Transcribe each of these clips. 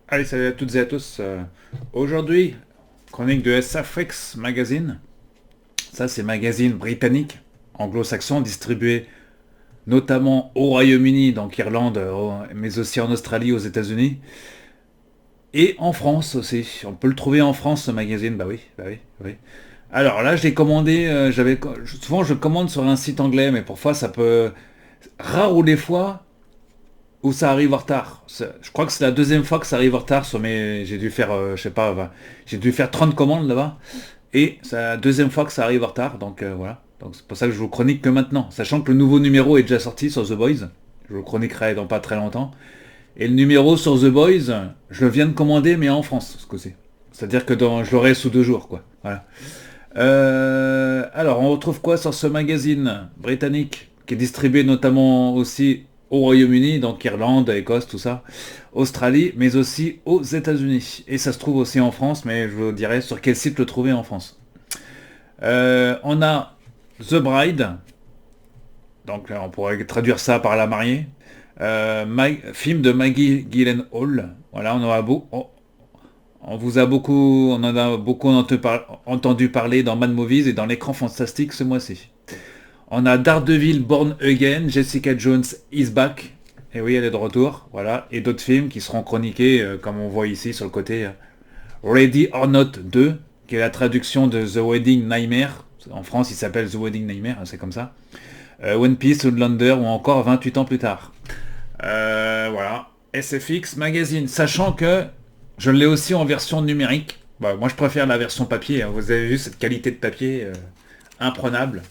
Allez, salut à toutes et à tous. Aujourd'hui, chronique de SFX Magazine. Ça, c'est magazine britannique, anglo-saxon, distribué notamment au Royaume-Uni, donc Irlande, mais aussi en Australie, aux États-Unis. Et en France aussi. On peut le trouver en France, ce magazine. Bah oui, bah oui, bah oui. Alors là, je l'ai commandé. Souvent, je commande sur un site anglais, mais parfois, ça peut. Rare ou des fois, où ça arrive en retard. Je crois que c'est la deuxième fois que ça arrive en retard sur mes. J'ai dû faire, je sais pas, j'ai dû faire 30 commandes là-bas. Et c'est la deuxième fois que ça arrive en retard. Donc voilà. Donc c'est pour ça que je vous chronique que maintenant. Sachant que le nouveau numéro est déjà sorti sur The Boys. Je vous chroniquerai dans pas très longtemps. Et le numéro sur The Boys, je le viens de commander, mais en France, ce coup-ci. C'est-à-dire que je l'aurai sous 2 jours, quoi. Voilà. Alors, on retrouve quoi sur ce magazine britannique qui est distribué notamment aussi au Royaume-Uni, donc Irlande, Écosse, tout ça, Australie, mais aussi aux États-Unis. Et ça se trouve aussi en France, mais je vous dirai sur quel site le trouver en France. On a The Bride, donc on pourrait traduire ça par la mariée. Film de Maggie Gyllenhaal. Voilà, on en a beaucoup entendu parler dans Mad Movies et dans l'écran fantastique ce mois-ci. On a Daredevil Born Again, Jessica Jones is back. Et oui, elle est de retour. Voilà. Et d'autres films qui seront chroniqués, comme on voit ici sur le côté. Ready or Not 2, qui est la traduction de The Wedding Nightmare. En France, il s'appelle The Wedding Nightmare, hein, c'est comme ça. One Piece, Outlander ou encore 28 ans plus tard. Voilà. SFX Magazine. Sachant que je l'ai aussi en version numérique. Bah, moi, je préfère la version papier, hein. Vous avez vu cette qualité de papier imprenable.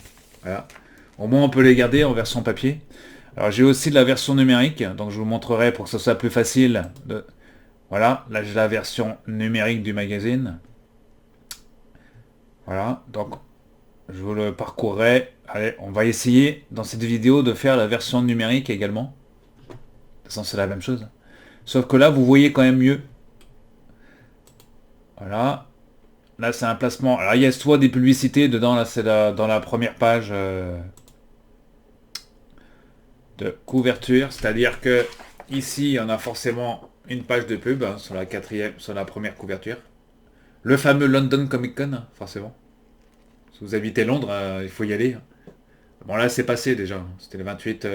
Voilà. Au moins, on peut les garder en version papier. Alors, j'ai aussi de la version numérique, donc je vous montrerai pour que ce soit plus facile. Voilà, là j'ai la version numérique du magazine. Voilà, donc je vous le parcourrai. Allez, on va essayer dans cette vidéo de faire la version numérique également. De toute façon, c'est la même chose. Sauf que là, vous voyez quand même mieux. Voilà. Là, c'est un placement. Alors, il y a soit des publicités dedans, là, c'est dans la première page de couverture. C'est-à-dire que ici, on a forcément une page de pub hein, sur la quatrième, sur la première couverture. Le fameux London Comic Con, hein, forcément. Si vous habitez Londres, il faut y aller, hein. Bon, là, c'est passé déjà. C'était le 28.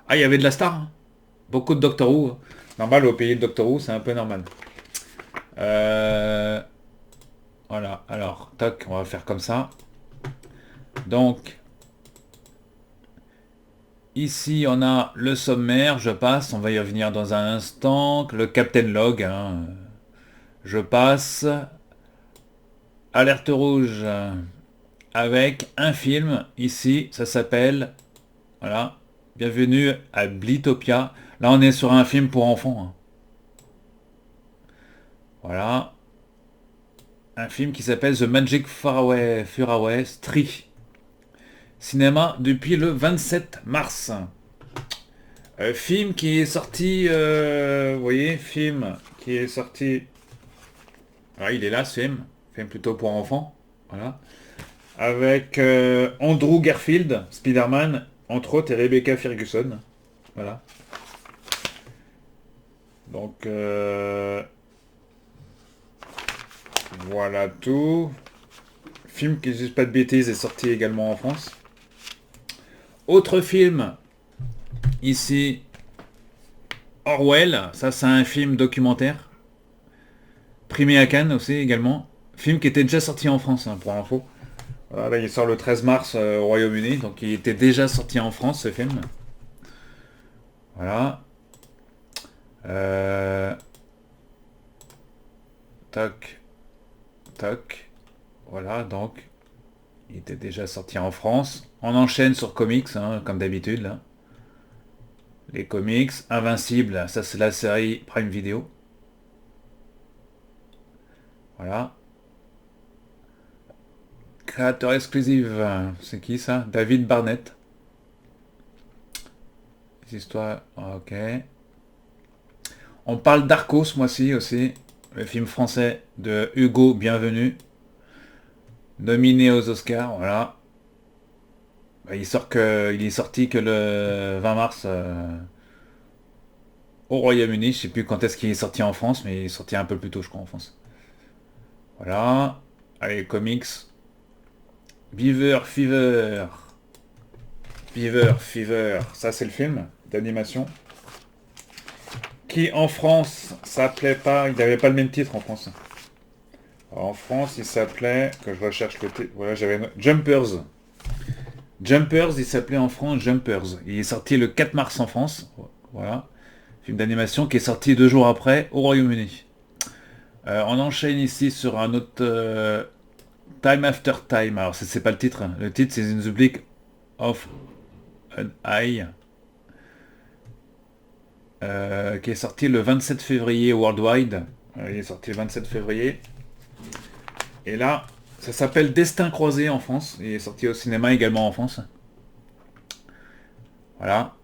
Ah, il y avait de la star, hein. Beaucoup de Doctor Who, hein. Normal, au pays de Doctor Who, c'est un peu normal. Euh, Voilà, alors, toc, on va faire comme ça. Donc, ici, on a le sommaire, je passe, on va y revenir dans un instant. Le Captain Log, hein, je passe. Alerte rouge, avec un film, ici, ça s'appelle, voilà, Bienvenue à Blitopia. Là, on est sur un film pour enfants, hein. Voilà, un film qui s'appelle The Magic Faraway Tree. Cinéma depuis le 27 mars. Film qui est sorti, vous voyez, film qui est sorti. Ah, il est là, ce film. Film plutôt pour enfants. Voilà. Avec Andrew Garfield, Spider-Man, entre autres, et Rebecca Ferguson. Voilà. Donc, voilà tout. Film qui, si je dis pas de bêtises, est sorti également en France. Autre film, ici, Orwell. Ça, c'est un film documentaire. Primé à Cannes aussi également. Film qui était déjà sorti en France, hein, pour info. Voilà, il sort le 13 mars au Royaume-Uni, donc il était déjà sorti en France ce film. Voilà. Euh, Toc, toc. Voilà, donc il était déjà sorti en France. On enchaîne sur comics, hein, comme d'habitude, là. Les comics, Invincible, ça c'est la série Prime Video. Voilà. Créateur exclusif, c'est qui ça? David Barnett. Les histoires, ok. On parle d'Arco ce mois-ci aussi, le film français de Hugo Bienvenu, nominé aux Oscars, voilà. Bah, il est sorti que le 20 mars au Royaume-Uni. Je sais plus quand est-ce qu'il est sorti en France, mais il est sorti un peu plus tôt, je crois, en France. Voilà. Allez, comics. Beaver Fever. Beaver Fever. Ça, c'est le film d'animation. Qui, en France, s'appelait pas... Il n'avait pas le même titre en France. Alors, en France, il s'appelait... Que je recherche le titre... Voilà, j'avais... Jumpers. Jumpers, il s'appelait en France Jumpers. Il est sorti le 4 mars en France. Voilà. Film d'animation qui est sorti 2 jours après au Royaume-Uni. On enchaîne ici sur un autre Time After Time. Alors c'est pas le titre. Le titre c'est In the Blink of an Eye. Qui est sorti le 27 février worldwide. Il est sorti le 27 février. Et là, ça s'appelle Destin croisé en France. Il est sorti au cinéma également en France. Voilà.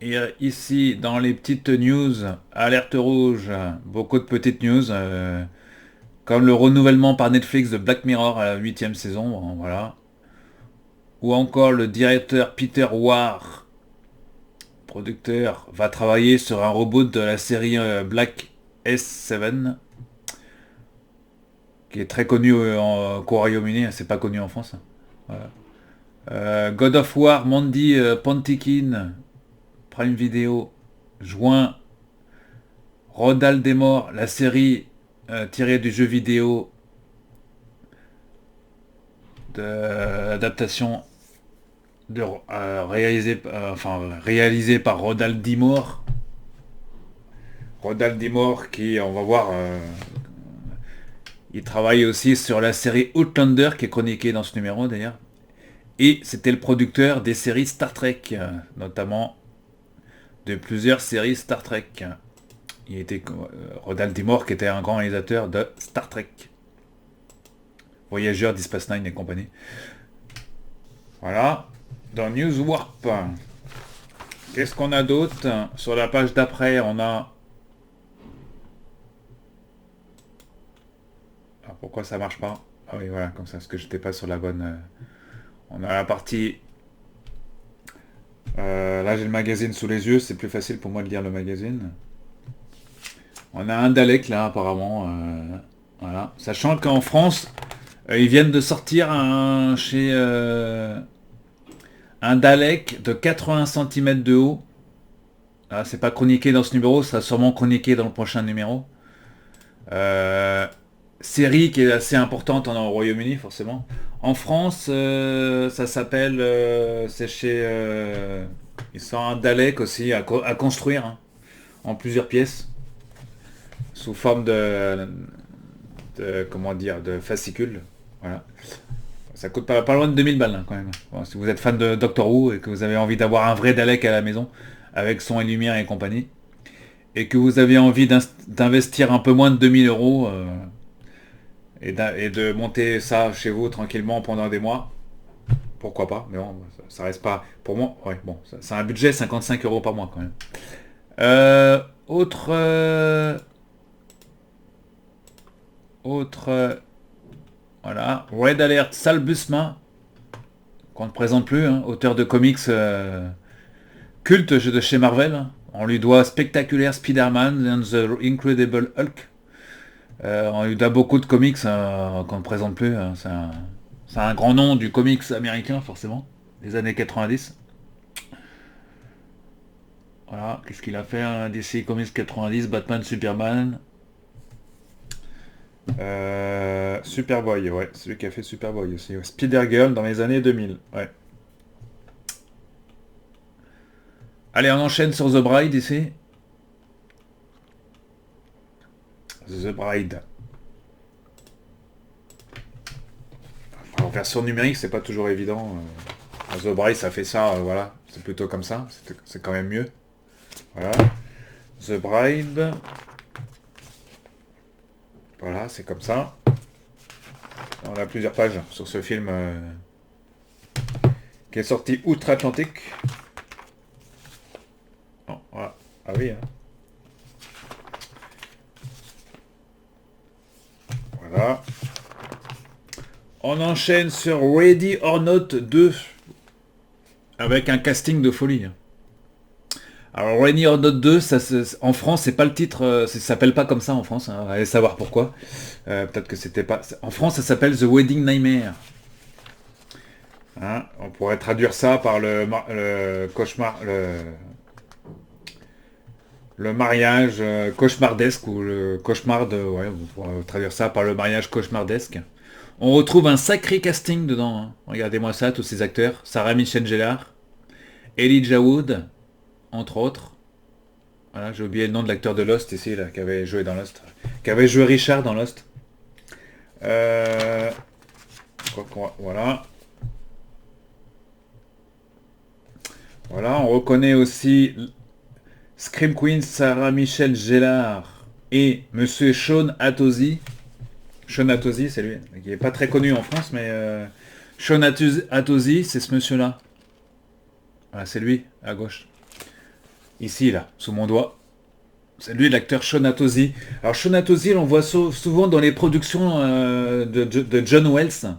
Et ici, dans les petites news, alerte rouge, beaucoup de petites news, comme le renouvellement par Netflix de Black Mirror à la 8e saison, bon, voilà. Ou encore le directeur Peter Weir, producteur, va travailler sur un reboot de la série Black S7, qui est très connu au Royaume-Uni, c'est pas connu en France. Voilà. God of War, Mandy Patinkin, Prime Video, juin. Rodal des Morts, la série tirée du jeu vidéo d'adaptation réalisée par Rodal D. Moore. Rodal D. Moore qui, on va voir, il travaille aussi sur la série Outlander qui est chroniquée dans ce numéro d'ailleurs. Et c'était le producteur des séries Star Trek, notamment de plusieurs séries Star Trek. Il était Rodal D. Moore qui était un grand réalisateur de Star Trek. Voyageurs, Deep Space Nine et compagnie. Voilà. Dans News Warp. Qu'est-ce qu'on a d'autre? Sur la page d'après, on a... Ah, pourquoi ça marche pas? Ah oui, voilà, comme ça, parce que j'étais pas sur la bonne... On a la partie... Là, j'ai le magazine sous les yeux. C'est plus facile pour moi de lire le magazine. On a un Dalek, là, apparemment. Voilà. Sachant qu'en France, ils viennent de sortir un Dalek de 80 cm de haut. Ah, c'est pas chroniqué dans ce numéro, ça sera sûrement chroniqué dans le prochain numéro. Série qui est assez importante au Royaume-Uni, forcément. En France, ça s'appelle... c'est chez... ils sont un Dalek aussi à construire, hein, en plusieurs pièces. Sous forme comment dire, de fascicule. Voilà. Ça coûte pas loin de 2000 balles, hein, quand même. Bon, si vous êtes fan de Doctor Who et que vous avez envie d'avoir un vrai Dalek à la maison, avec son et lumière et compagnie, et que vous avez envie d'investir un peu moins de 2000 euros et de monter ça chez vous tranquillement pendant des mois, pourquoi pas, mais bon, ça reste pas... Pour moi, ouais, bon, c'est un budget 55 euros par mois quand même. Voilà, Red Alert Sal Buscema, qu'on ne présente plus, hein, auteur de comics culte de chez Marvel. On lui doit Spectacular Spider-Man and the Incredible Hulk. On lui doit beaucoup de comics qu'on ne présente plus. Hein. C'est un grand nom du comics américain, forcément, des années 90. Voilà, qu'est-ce qu'il a fait, hein, DC Comics 90, Batman, Superman... Superboy, ouais, celui qui a fait Superboy aussi. Ouais. Spider-Girl dans les années 2000, ouais. Allez, on enchaîne sur The Bride ici. The Bride. En version numérique, c'est pas toujours évident. The Bride, ça fait ça, voilà. C'est plutôt comme ça, c'est quand même mieux. Voilà. The Bride. Voilà, c'est comme ça. On a plusieurs pages sur ce film qui est sorti outre-Atlantique. Oh, voilà. Ah oui, hein. Voilà. On enchaîne sur Ready or Not 2 avec un casting de folie. Alors Ready or Not 2, en France, c'est pas le titre, ça s'appelle pas comme ça en France, hein, allez savoir pourquoi. Peut-être que c'était pas... En France, ça s'appelle The Wedding Nightmare. Hein, on pourrait traduire ça par le cauchemar, le mariage cauchemardesque ou le cauchemar de... Ouais, on pourrait traduire ça par le mariage cauchemardesque. On retrouve un sacré casting dedans. Hein. Regardez-moi ça, tous ces acteurs. Sarah Michelle Gellar, Elijah Wood, entre autres. Voilà, j'ai oublié le nom de l'acteur de Lost ici, là, qui avait joué dans Lost. Qui avait joué Richard dans Lost. Voilà. Voilà, on reconnaît aussi Scream Queen Sarah Michelle Gellar et Monsieur Sean Atozzi. Sean Atozzi, c'est lui, qui est pas très connu en France, mais Sean Atozzi, c'est ce monsieur-là. Voilà, c'est lui, à gauche. Ici, là, sous mon doigt. C'est lui l'acteur Sean Atozzi. Alors Sean Atozzi, on voit souvent dans les productions de John Wells.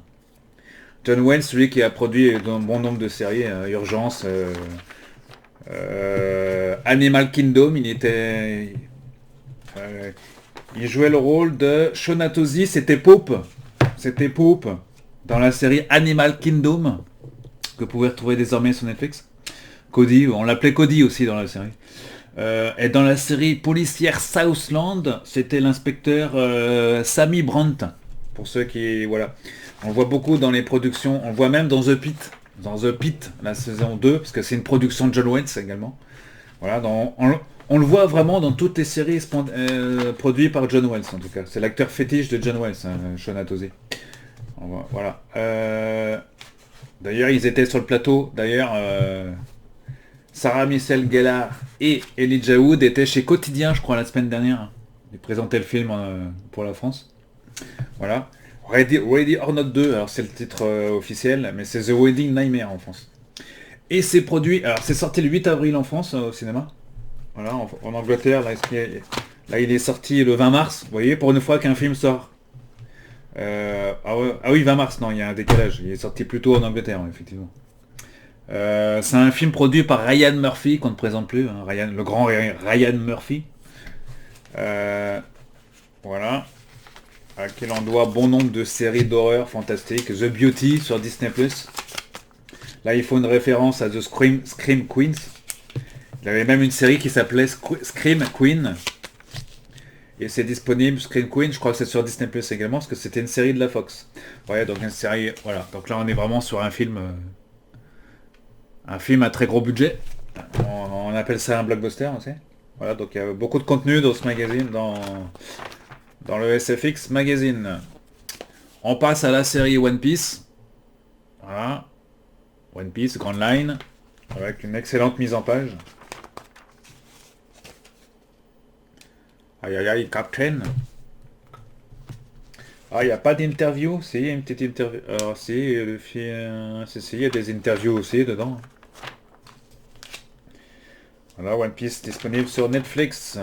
John Wells, celui qui a produit un bon nombre de séries, Urgence, Animal Kingdom, il jouait le rôle de Sean Atozzi, c'était Pope. C'était Pope dans la série Animal Kingdom, que vous pouvez retrouver désormais sur Netflix. Cody, on l'appelait Cody aussi dans la série. Et dans la série policière Southland, c'était l'inspecteur Sammy Brandt. Pour ceux qui... Voilà. On le voit beaucoup dans les productions, on le voit même dans The Pit. Dans The Pit, la saison 2, parce que c'est une production de John Wells également. Voilà, on le voit vraiment dans toutes les séries produites par John Wells, en tout cas. C'est l'acteur fétiche de John Wells, hein, Sean Atozzi. Voilà. D'ailleurs, ils étaient sur le plateau. D'ailleurs, Sarah Michelle Gellar et Elijah Wood étaient chez Quotidien, je crois, la semaine dernière. Ils présentaient le film pour la France. Voilà. Ready or Not 2, alors c'est le titre officiel, mais c'est The Wedding Nightmare en France. Et c'est produit, alors c'est sorti le 8 avril en France au cinéma. Voilà, en Angleterre, là il est sorti le 20 mars. Vous voyez, pour une fois qu'un film sort. Ah oui, 20 mars, non, il y a un décalage. Il est sorti plus tôt en Angleterre, effectivement. C'est un film produit par Ryan Murphy, qu'on ne présente plus, hein, le grand Ryan Murphy. Voilà. À qui l'on doit bon nombre de séries d'horreur fantastiques. The Beauty sur Disney+. Là, il faut une référence à The Scream Queens. Il y avait même une série qui s'appelait Scream Queen. Et c'est disponible, Scream Queen, je crois que c'est sur Disney+, également, parce que c'était une série de la Fox. Ouais, donc une série... Voilà, donc là, on est vraiment sur un film à très gros budget. On appelle ça un blockbuster, aussi. Voilà, donc il y a beaucoup de contenu dans ce magazine, dans le SFX Magazine. On passe à la série One Piece. Voilà. One Piece, Grand Line. Avec une excellente mise en page. Aïe aïe aïe, Captain. Ah, il n'y a pas d'interview. Si, il y a une petite interview. Alors, si, il y a des interviews aussi dedans. Voilà, One Piece disponible sur Netflix.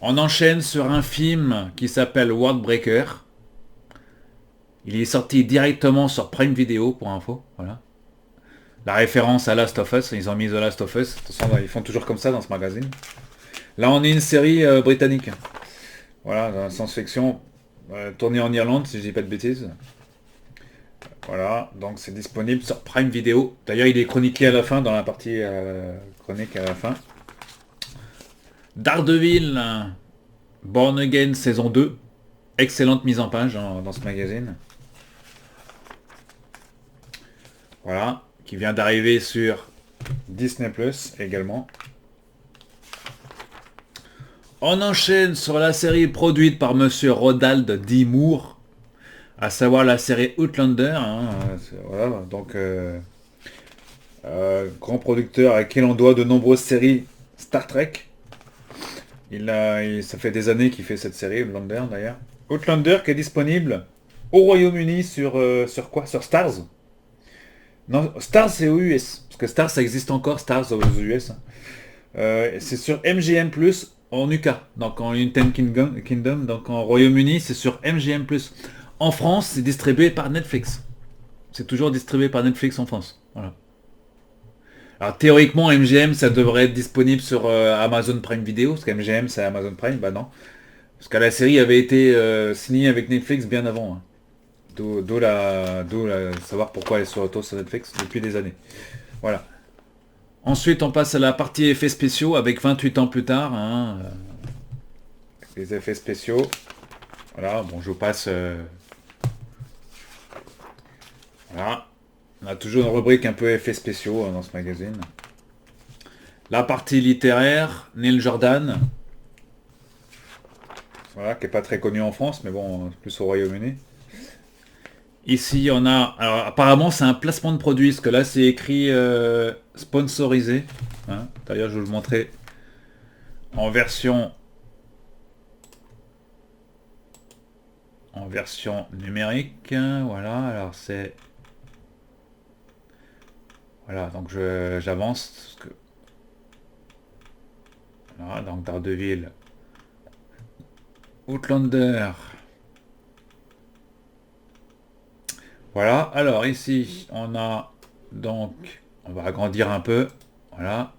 On enchaîne sur un film qui s'appelle Wordbreaker. Il est sorti directement sur Prime Video, pour info. Voilà. La référence à Last of Us, ils ont mis The Last of Us. De toute façon, ils font toujours comme ça dans ce magazine. Là, on est une série britannique. Voilà, dans la science-fiction, tournée en Irlande, si je dis pas de bêtises. Voilà, donc c'est disponible sur Prime Video. D'ailleurs, il est chroniqué à la fin, dans la partie chronique à la fin. Daredevil, Born Again saison 2. Excellente mise en page dans ce magazine. Voilà, qui vient d'arriver sur Disney Plus également. On enchaîne sur la série produite par Monsieur Rodald D. Moore, à savoir la série Outlander. Voilà, donc grand producteur à qui l'on doit de nombreuses séries Star Trek. Ça fait des années qu'il fait cette série, Outlander d'ailleurs. Outlander qui est disponible au Royaume-Uni sur quoi? Sur Stars. Non, Stars c'est aux US. Parce que Stars ça existe encore, Stars aux US. C'est sur MGM+, en UK. Donc en United Kingdom. Donc en Royaume-Uni, c'est sur MGM+. En France, c'est distribué par Netflix. C'est toujours distribué par Netflix en France. Voilà. Alors théoriquement, MGM, ça devrait être disponible sur Amazon Prime Video, parce qu'MGM, c'est Amazon Prime, bah non. Parce que la série avait été signée avec Netflix bien avant, hein. Savoir pourquoi elle est sur auto sur Netflix depuis des années. Voilà. Ensuite, on passe à la partie effets spéciaux avec 28 ans plus tard, hein, les effets spéciaux. Voilà, bon, je vous passe. Voilà. On a toujours une rubrique un peu effets spéciaux dans ce magazine. La partie littéraire, Neil Jordan. Voilà, qui n'est pas très connu en France, mais bon, plus au Royaume-Uni. Ici, on a... Alors, apparemment, c'est un placement de produit, parce que là, c'est écrit sponsorisé. Hein. D'ailleurs, je vais vous le montrer en version... En version numérique. Voilà, alors c'est... Voilà, donc j'avance. Que... Voilà, donc Daredevil. Outlander. Voilà, alors ici, on a donc... On va agrandir un peu. Voilà.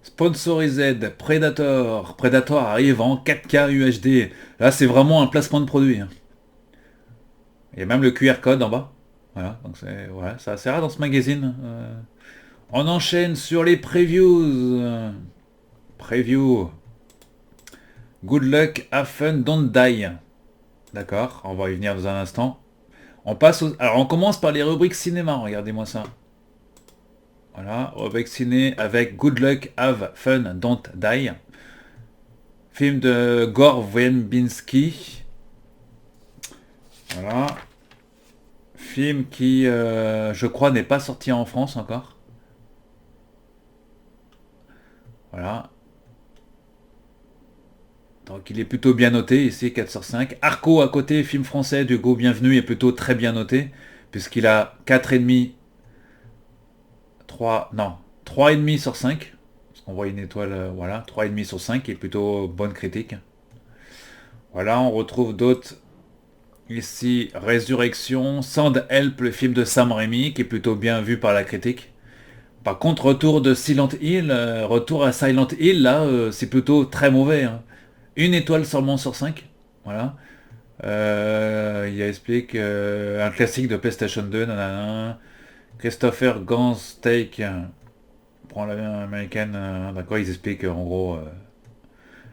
Sponsorisé Predator. Predator arrive en 4K UHD. Là, c'est vraiment un placement de produit. Hein. Il y a même le QR code en bas. Voilà, donc c'est assez rare dans ce magazine. On enchaîne sur les previews. Preview. Good luck, have fun, don't die. D'accord, on va y venir dans un instant. Alors on commence par les rubriques cinéma, regardez-moi ça. Voilà, rubrique ciné avec Good luck, have fun, don't die. Film de Gore Verbinski. Voilà. Film qui, je crois, n'est pas sorti en France encore. Voilà. Donc il est plutôt bien noté, ici 4 sur 5. Arco à côté, film français d'Hugo Bienvenu est plutôt très bien noté, puisqu'il a 4,5, 3, non, 3,5 sur 5. Parce qu'on voit une étoile, voilà, 3,5 sur 5, qui est plutôt bonne critique. Voilà, on retrouve d'autres. Ici, Résurrection, Sand Help, le film de Sam Raimi, qui est plutôt bien vu par la critique. Par contre, retour à Silent Hill, là, c'est plutôt très mauvais. Hein. Une étoile seulement sur 5. Voilà. Il explique un classique de PlayStation 2. Nanana. Christopher Gans Take prend la version américaine. D'accord, ils expliquent en gros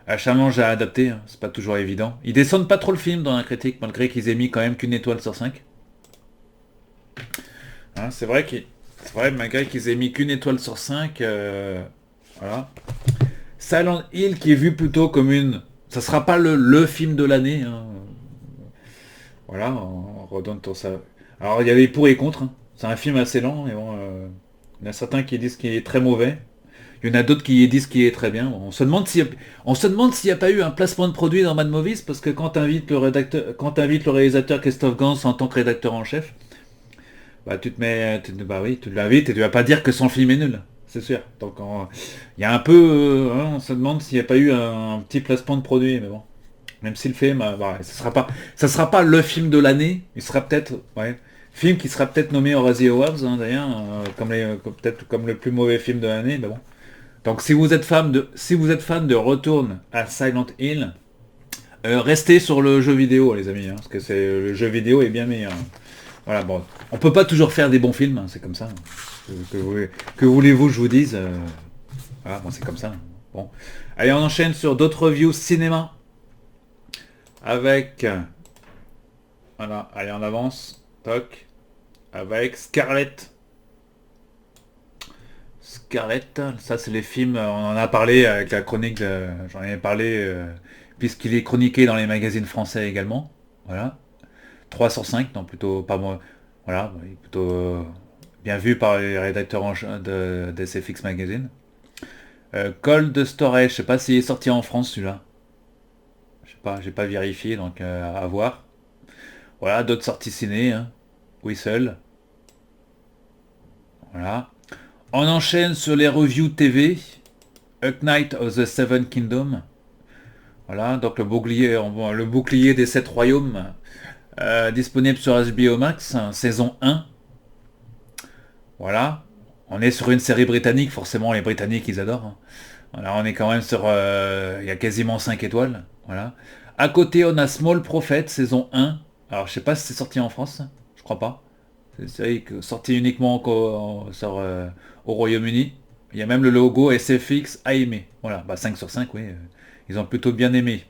un challenge à adapter. Hein, c'est pas toujours évident. Ils descendent pas trop le film dans la critique, malgré qu'ils aient mis quand même qu'une étoile sur 5. Hein, c'est vrai, malgré qu'ils aient mis qu'une étoile sur 5. Voilà. Silent Hill qui est vu plutôt comme une... Ça sera pas le film de l'année. Hein. Voilà, on redonne tout ça. Alors il y a les pour et contre. Hein. C'est un film assez lent. Mais bon, il y en a certains qui disent qu'il est très mauvais. Il y en a d'autres qui disent qu'il est très bien. Bon, on se demande s'il n'y a pas eu un placement de produit dans Mad Movies, parce que quand t'invites le réalisateur Christophe Gans en tant que rédacteur en chef, bah bah oui, tu l'invites et tu vas pas dire que son film est nul. C'est sûr. Donc il y a un peu, on se demande s'il n'y a pas eu un petit placement de produit, mais bon. Même s'il le fait, bah, ça sera pas le film de l'année. Il sera peut-être, ouais, film qui sera peut-être nommé aux Razzie Awards, hein, d'ailleurs, peut-être comme le plus mauvais film de l'année, mais bon. Donc si vous êtes fan de Retourne à Silent Hill, restez sur le jeu vidéo, les amis, hein, parce que le jeu vidéo est bien meilleur. Hein. Voilà, bon, on peut pas toujours faire des bons films, hein, c'est comme ça. Hein. Que voulez-vous, je vous dise. Voilà, bon, c'est comme ça. Bon, allez, on enchaîne sur d'autres reviews cinéma avec. Voilà, allez, on avance. Toc. Avec Scarlett. Scarlett, ça c'est les films, on en a parlé avec la chronique, j'en ai parlé puisqu'il est chroniqué dans les magazines français également. Voilà. 3 sur 5, non plutôt pas moi. Voilà, plutôt bien vu par les rédacteurs en de SFX Magazine. Cold Storage, je sais pas s'il est sorti en France celui-là. Je sais pas, j'ai pas vérifié, donc à voir. Voilà, d'autres sorties ciné, hein. Whistle. Voilà. On enchaîne sur les reviews TV. A Knight of the Seven Kingdoms. Voilà, donc le bouclier des 7 royaumes. Disponible sur HBO Max, hein, saison 1. Voilà. On est sur une série britannique, forcément les Britanniques ils adorent, hein. Voilà, on est quand même sur... il y a quasiment 5 étoiles. Voilà. À côté, on a Small Prophet, saison 1. Alors, je sais pas si c'est sorti en France. Je crois pas. C'est une série sortie uniquement au Royaume-Uni. Il y a même le logo SFX a aimé. Voilà, bah 5 sur 5, oui. Ils ont plutôt bien aimé.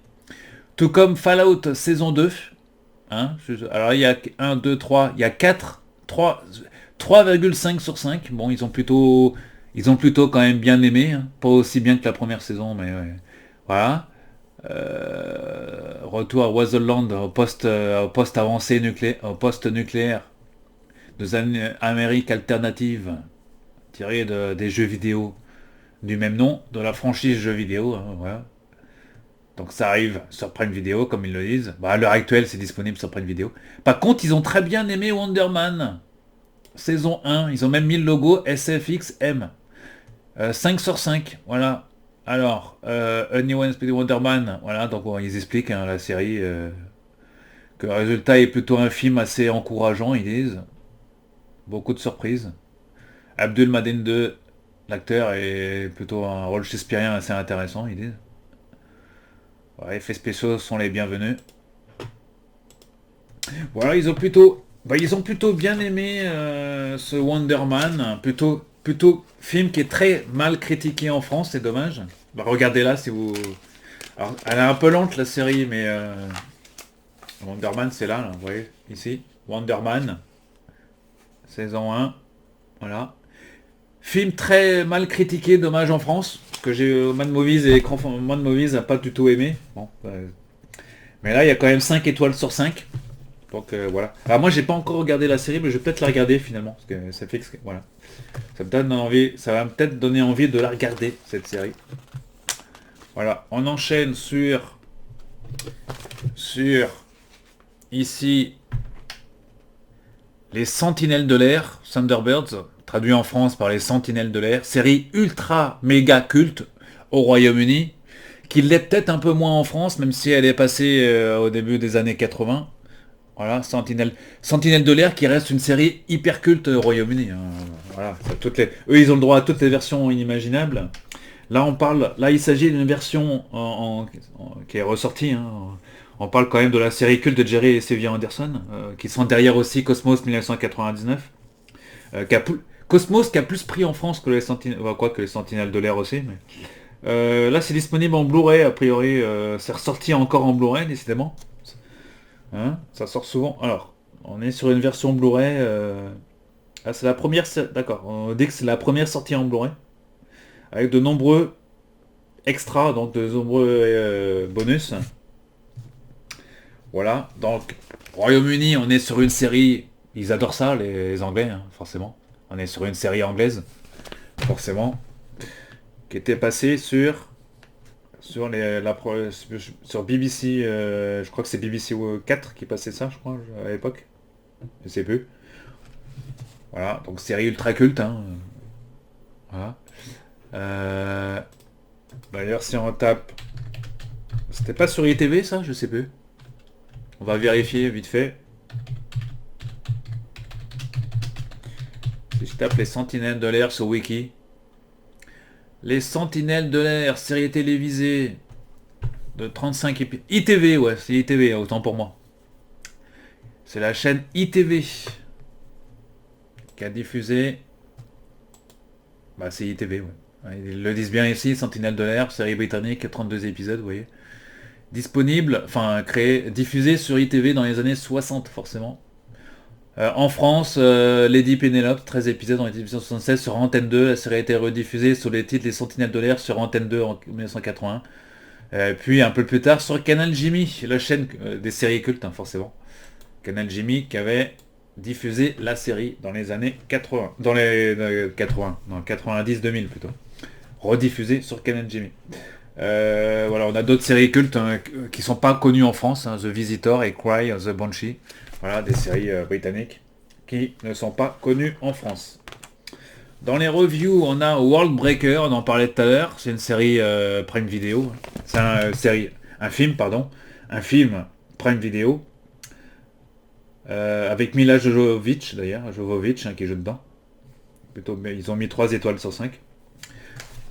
Tout comme Fallout saison 2. Hein, alors, il y a 1, 2, 3. Il y a 4. 3,5 sur 5. Bon, ils ont plutôt quand même bien aimé, hein. Pas aussi bien que la première saison, mais ouais. Voilà. Retour à Wasteland au poste avancé nucléaire, au poste nucléaire des Amériques alternatives tiré des jeux vidéo du même nom, de la franchise jeux vidéo, hein, voilà. Donc ça arrive sur Prime Video, comme ils le disent. Bah, à l'heure actuelle, c'est disponible sur Prime Video. Par contre, ils ont très bien aimé Wonder Man. Saison 1, ils ont même mis le logo SFXM. 5 sur 5, voilà. Alors, A New Unexpected Wonder Man, voilà, donc bon, ils expliquent, hein, la série, que le résultat est plutôt un film assez encourageant, ils disent. Beaucoup de surprises. Abdul Maden 2, l'acteur, est plutôt un rôle shakespearien assez intéressant, ils disent. Ouais, effets spéciaux sont les bienvenus. Voilà, ils ont plutôt bien aimé ce Wonder Man, plutôt film qui est très mal critiqué en France, c'est dommage. Bah, regardez là si vous... Alors, elle est un peu lente la série, mais Wonder Man c'est là, vous voyez, ici. Wonder Man, saison 1, voilà. Film très mal critiqué, dommage en France, parce que j'ai Mad Movies et Mad Movies n'a pas du tout aimé. Bon, mais là il y a quand même 5 étoiles sur 5. Donc voilà. Alors moi j'ai pas encore regardé la série, mais je vais peut-être la regarder finalement, parce que ça fait que voilà. Ça me donne envie, ça va peut-être donner envie de la regarder, cette série. Voilà, on enchaîne sur ici les Sentinelles de l'air, Thunderbirds, traduit en France par les Sentinelles de l'air, série ultra méga culte au Royaume-Uni, qui l'est peut-être un peu moins en France, même si elle est passée au début des années 80. Voilà, Sentinelle de l'air qui reste une série hyper culte au Royaume-Uni, hein. Voilà, eux ils ont le droit à toutes les versions inimaginables. Là il s'agit d'une version qui est ressortie, hein. On parle quand même de la série culte de Jerry et Sylvia Anderson, qui sont derrière aussi Cosmos 1999. Cosmos qui a plus pris en France que les Sentinelles, quoi que les Sentinelles de l'air aussi. Mais, là c'est disponible en Blu-ray a priori, c'est ressorti encore en Blu-ray décidément. Hein, ça sort souvent. Alors, on est sur une version Blu-ray. Ah, c'est la première. D'accord. On dit que c'est la première sortie en Blu-ray. Avec de nombreux extras, donc de nombreux bonus. Voilà. Donc, Royaume-Uni, on est sur une série. Ils adorent ça, les Anglais, hein, forcément. On est sur une série anglaise, forcément. Qui était passée sur sur BBC, je crois que c'est BBC 4 qui passait ça, je crois, à l'époque. Je sais plus. Voilà, donc série ultra culte, hein. Voilà. D'ailleurs, si on tape... C'était pas sur ITV, ça? Je sais plus. On va vérifier vite fait. Si je tape les Sentinelles de l'air sur Wiki. Les Sentinelles de l'air, série télévisée de 35 épisodes. ITV, ouais, c'est ITV, autant pour moi. C'est la chaîne ITV qui a diffusé. Bah, c'est ITV, ouais. Ils le disent bien ici, Sentinelle de l'air, série britannique, 32 épisodes, vous voyez. Disponible, diffusé sur ITV dans les années 60, forcément. En France, Lady Penelope, 13 épisodes en 1976 sur Antenne 2. La série a été rediffusée sous les titres Les Sentinelles de l'air sur Antenne 2 en 1981. Puis un peu plus tard sur Canal Jimmy, la chaîne des séries cultes, hein, forcément. Canal Jimmy qui avait diffusé la série dans les années 80. Dans les 80, non, 90-2000 plutôt. Rediffusée sur Canal Jimmy. Voilà, on a d'autres séries cultes, hein, qui sont pas connues en France, hein, The Visitor et Cry of the Banshee. Voilà, des séries britanniques qui ne sont pas connues en France. Dans les reviews, on a World Breaker, on en parlait tout à l'heure. C'est une série Prime Video. C'est un film Prime Video. avec Mila Jovovich d'ailleurs, Jovovich hein, qui joue dedans. Plutôt, mais ils ont mis 3 étoiles sur 5.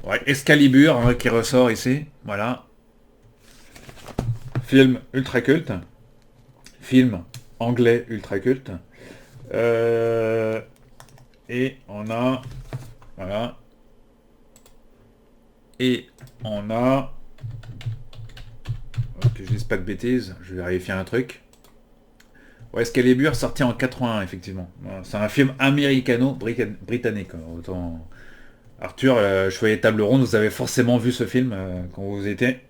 Ouais, Excalibur hein, qui ressort ici, voilà. Film ultra culte. Film anglais ultra culte. Et on a... Voilà. Et on a... Que je dise pas de bêtises, je vais vérifier un truc. Ouais, Excalibur sorti en 81, effectivement. Voilà, c'est un film américano-britannique. Autant... Arthur, Chevalier Table Ronde, vous avez forcément vu ce film quand vous étiez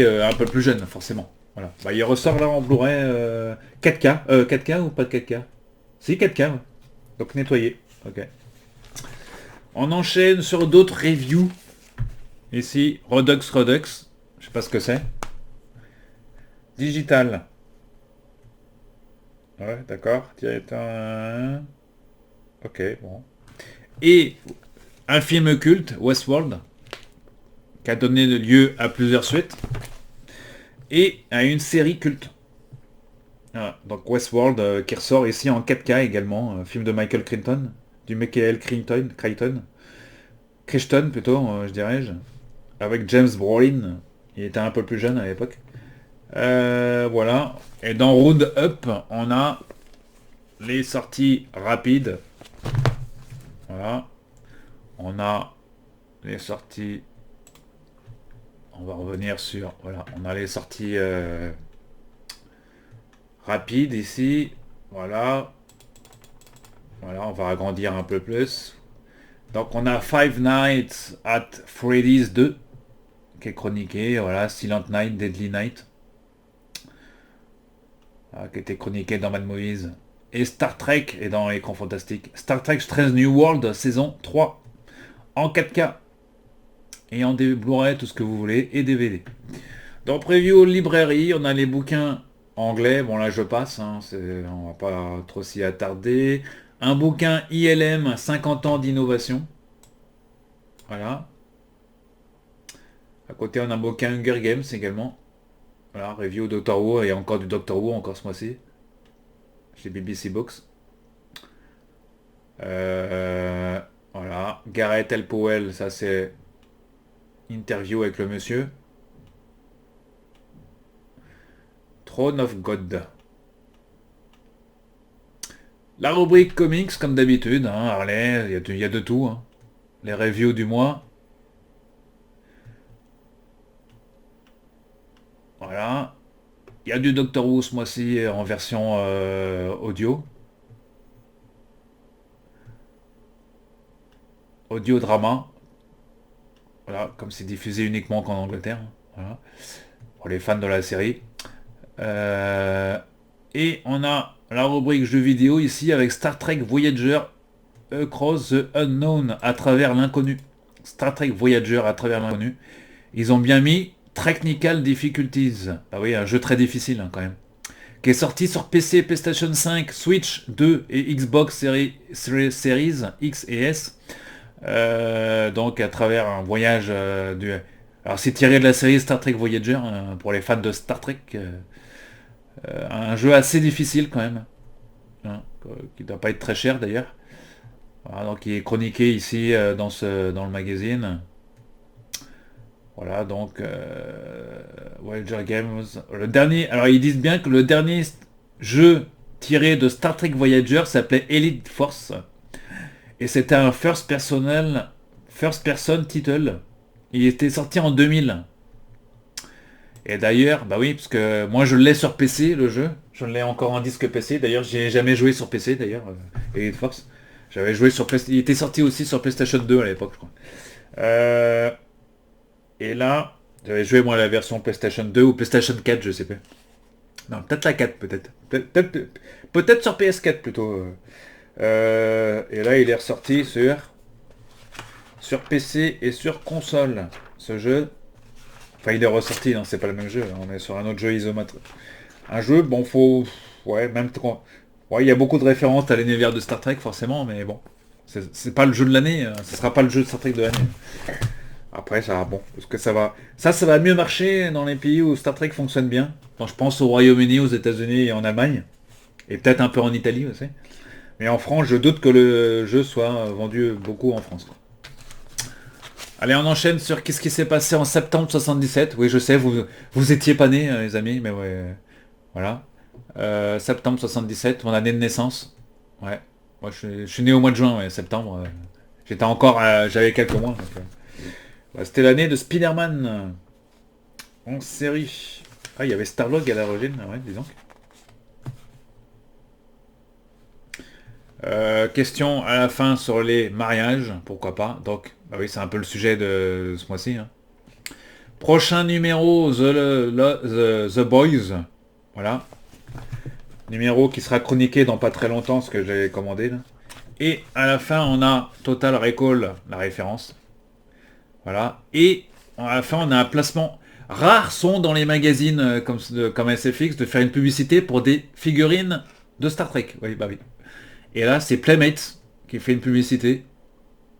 un peu plus jeune, forcément. Voilà. Bah, il ressort là en Blu-ray 4K. 4K ou pas de 4K? Si, 4K. Ouais. Donc nettoyé. Ok. On enchaîne sur d'autres reviews. Ici, Redux. Je sais pas ce que c'est. Digital. Ouais, d'accord. Ok, bon. Et un film culte, Westworld, qui a donné lieu à plusieurs suites. Et à une série culte. Voilà, donc Westworld qui ressort ici en 4K également. Un film de Michael Crichton. Du Michael Crichton plutôt, je dirais-je. Avec James Brolin. Il était un peu plus jeune à l'époque. Voilà. Et dans Round-Up, on a les sorties rapides. Voilà. On a les sorties... On va revenir sur... Voilà. On a les sorties rapides ici. Voilà. Voilà, on va agrandir un peu plus. Donc on a Five Nights at Freddy's 2 qui est chroniqué, voilà, Silent Night, Deadly Night, qui était chroniqué dans Mad Movies. Et Star Trek est dans l'écran fantastique. Star Trek Strange New World, saison 3, en 4K. Et en Blu-ray, tout ce que vous voulez, et DVD. Dans Preview Librairie, on a les bouquins anglais, bon là je passe, hein, on va pas trop s'y attarder. Un bouquin ILM, 50 ans d'innovation. Voilà. À côté, on a un bouquin Hunger Games également. Voilà, review Doctor Who et encore du Doctor Who encore ce mois-ci. Chez BBC Books. Voilà. Gareth L. Powell, ça c'est interview avec le monsieur. Throne of God. La rubrique comics, comme d'habitude, hein, Harley, il y a de tout. Hein. Les reviews du mois. Voilà. Il y a du Doctor Who ce mois-ci en version audio. Audio drama. Voilà, comme c'est diffusé uniquement qu'en Angleterre. Voilà. Pour les fans de la série. Et on a la rubrique jeux vidéo ici avec Star Trek Voyager Across the Unknown, à travers l'inconnu. Star Trek Voyager à travers l'inconnu. Ils ont bien mis Technical Difficulties. Ah oui, un jeu très difficile hein, quand même. Qui est sorti sur PC, PlayStation 5, Switch 2 et Xbox Series X et S. Donc à travers un voyage du... Alors c'est tiré de la série Star Trek Voyager, pour les fans de Star Trek. Un jeu assez difficile quand même. Hein, qui ne doit pas être très cher d'ailleurs. Voilà, donc il est chroniqué ici dans le magazine. Voilà, donc Voyager Games. Le dernier, alors ils disent bien que le dernier jeu tiré de Star Trek Voyager s'appelait Elite Force. Et c'était un first person title. Il était sorti en 2000. Et d'ailleurs, bah oui, parce que moi je l'ai sur PC le jeu. Je l'ai encore en disque PC. D'ailleurs, j'ai jamais joué sur PC d'ailleurs. Elite Force. J'avais joué sur PlayStation. Il était sorti aussi sur PlayStation 2 à l'époque, je crois. Et là, j'avais joué moi la version PlayStation 2 ou PlayStation 4, je sais pas. Non, peut-être la 4 peut-être. Peut-être sur PS4 plutôt. Et là, il est ressorti sur PC et sur console. Ce jeu. Enfin, il est ressorti, non, c'est pas le même jeu. On est sur un autre jeu isométrique. Un jeu, bon, faut... Ouais, même... Ouais, il y a beaucoup de références à l'univers de Star Trek, forcément, mais bon. C'est pas le jeu de l'année. Ce sera pas le jeu de Star Trek de l'année. Après, ça, bon, parce que ça va... Ça va mieux marcher dans les pays où Star Trek fonctionne bien. Quand je pense au Royaume-Uni, aux États-Unis et en Allemagne. Et peut-être un peu en Italie aussi. Mais en France, je doute que le jeu soit vendu beaucoup en France, quoi. Allez, on enchaîne sur qu'est-ce qui s'est passé en septembre 77. Oui, je sais, vous étiez pas nés, les amis, mais ouais, voilà. Septembre 77, mon année de naissance. Ouais. Moi, je suis né au mois de juin, ouais, septembre. J'étais encore, j'avais quelques mois. Ouais, c'était l'année de Spider-Man en série. Ah, il y avait Starlog à l'origine, ouais, dis donc. Question à la fin sur les mariages, pourquoi pas. Donc, bah oui, c'est un peu le sujet de ce mois-ci, hein. Prochain numéro, The Boys. Voilà. Numéro qui sera chroniqué dans pas très longtemps, ce que j'avais commandé là. Et à la fin, on a Total Recall, la référence. Voilà. Et à la fin, on a un placement. Rares sont dans les magazines comme SFX de faire une publicité pour des figurines de Star Trek. Oui, bah oui. Et là, c'est Playmates qui fait une publicité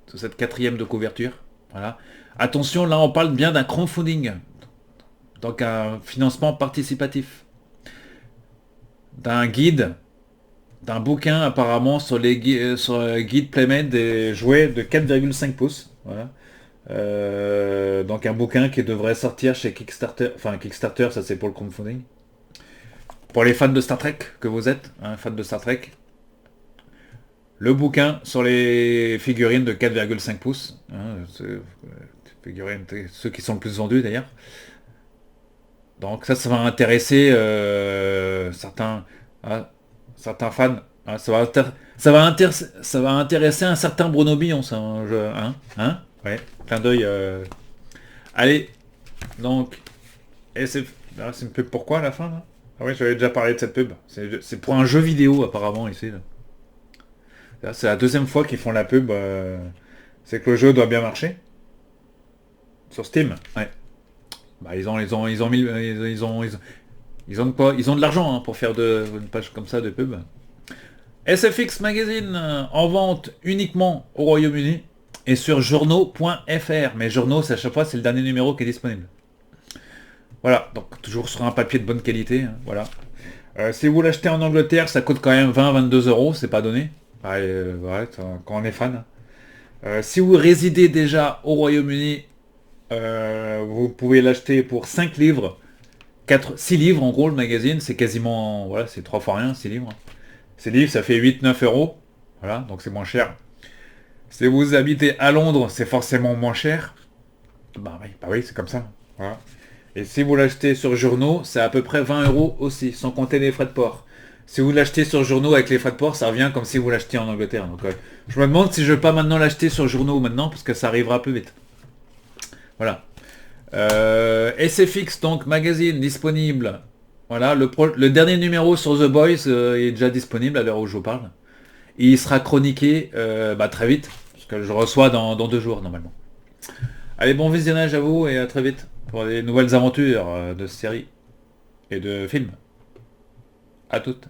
sur cette quatrième de couverture. Voilà. Attention, là, on parle bien d'un crowdfunding. Donc un financement participatif. D'un guide, d'un bouquin apparemment sur sur guide Playmate des jouets de 4,5 pouces. Voilà. Donc un bouquin qui devrait sortir chez Kickstarter. Enfin Kickstarter, ça c'est pour le crowdfunding. Pour les fans de Star Trek que vous êtes, hein, fans de Star Trek. Le bouquin sur les figurines de 4,5 pouces. Hein, figurines, ceux qui sont le plus vendus d'ailleurs. Donc ça va intéresser certains fans. Hein, ça va intéresser un certain Bruno Billon, ça, hein, ouais, clin d'œil. Allez, donc, et c'est une pub pourquoi à la fin là? Ah oui, j'avais déjà parlé de cette pub. C'est pour un jeu vidéo apparemment ici. Là. C'est la deuxième fois qu'ils font la pub. C'est que le jeu doit bien marcher. Sur Steam, ouais. Bah, ils ont mis, ils ont de quoi, ils ont de l'argent, hein, pour faire une page comme ça de pub. SFX Magazine en vente uniquement au Royaume-Uni et sur journaux.fr. Mais journaux, c'est à chaque fois, c'est le dernier numéro qui est disponible. Voilà, donc toujours sur un papier de bonne qualité, hein, voilà. Si vous l'achetez en Angleterre, ça coûte quand même 20-22 euros, c'est pas donné. Ouais, quand on est fan. Si vous résidez déjà au Royaume-Uni, vous pouvez l'acheter pour 5 livres, 6 livres en gros le magazine, c'est quasiment, voilà, c'est 3 fois rien, 6 livres. 6 livres, ça fait 8-9 euros, voilà, donc c'est moins cher. Si vous habitez à Londres, c'est forcément moins cher. Bah oui, c'est comme ça. Voilà. Et si vous l'achetez sur journaux, c'est à peu près 20 euros aussi, sans compter les frais de port. Si vous l'achetez sur journaux avec les frais de port, ça revient comme si vous l'achetiez en Angleterre. Donc je me demande si je ne vais pas maintenant l'acheter sur journaux maintenant, parce que ça arrivera plus vite. Voilà. SFX, donc magazine disponible. Voilà, le dernier numéro sur The Boys est déjà disponible à l'heure où je vous parle. Et il sera chroniqué très vite, parce que je reçois dans 2 jours normalement. Allez, bon visionnage à vous et à très vite pour des nouvelles aventures de séries et de films. À toutes.